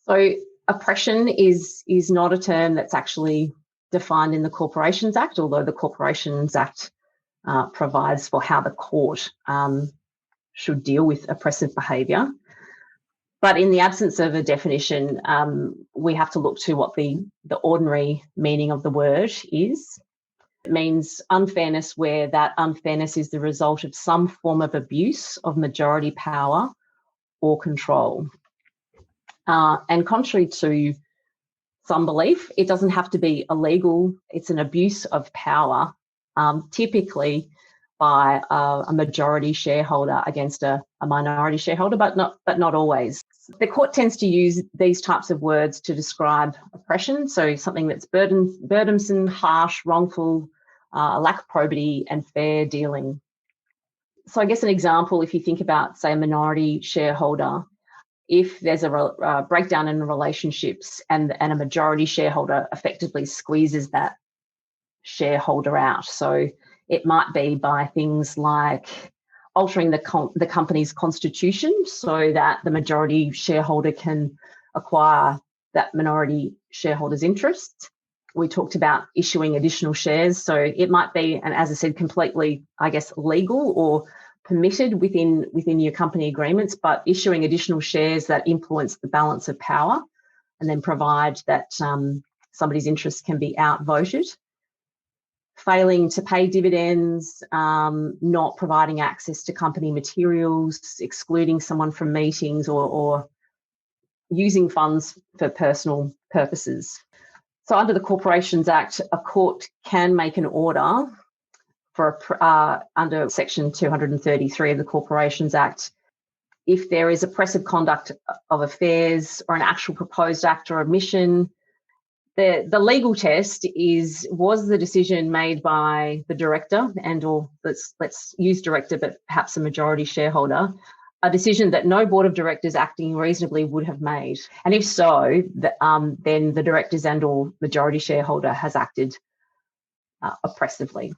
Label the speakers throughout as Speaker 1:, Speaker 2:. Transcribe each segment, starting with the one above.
Speaker 1: So oppression is not a term that's actually defined in the Corporations Act, although the Corporations Act provides for how the court should deal with oppressive behaviour. But in the absence of a definition, we have to look to what the ordinary meaning of the word is. It means unfairness where that unfairness is the result of some form of abuse of majority power or control. And contrary to some belief, it doesn't have to be illegal. It's an abuse of power, typically by a majority shareholder against a minority shareholder, but not always. The court tends to use these types of words to describe oppression, so something that's burdensome, harsh, wrongful, lack of probity and fair dealing. So I guess an example, if you think about, say, a minority shareholder, if there's a breakdown in relationships and a majority shareholder effectively squeezes that shareholder out. So it might be by things like altering the company's constitution so that the majority shareholder can acquire that minority shareholder's interests. We talked about issuing additional shares. So it might be, and as I said, completely, I guess, legal or permitted within your company agreements, but issuing additional shares that influence the balance of power and then provide that somebody's interests can be outvoted. Failing to pay dividends, not providing access to company materials, excluding someone from meetings, or using funds for personal purposes. So under the Corporations Act, a court can make an order for under Section 233 of the Corporations Act if there is oppressive conduct of affairs or an actual proposed act or omission. The legal test was the decision made by the director or let's use director, but perhaps a majority shareholder, a decision that no board of directors acting reasonably would have made. And if so, then the directors and or majority shareholder has acted oppressively.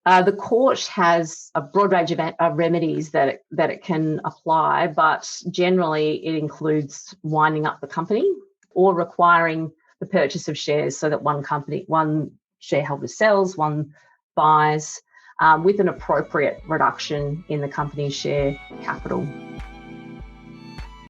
Speaker 1: The court has a broad range of remedies that it can apply, but generally it includes winding up the company or requiring the purchase of shares so that one shareholder sells, one buys, with an appropriate reduction in the company's share capital.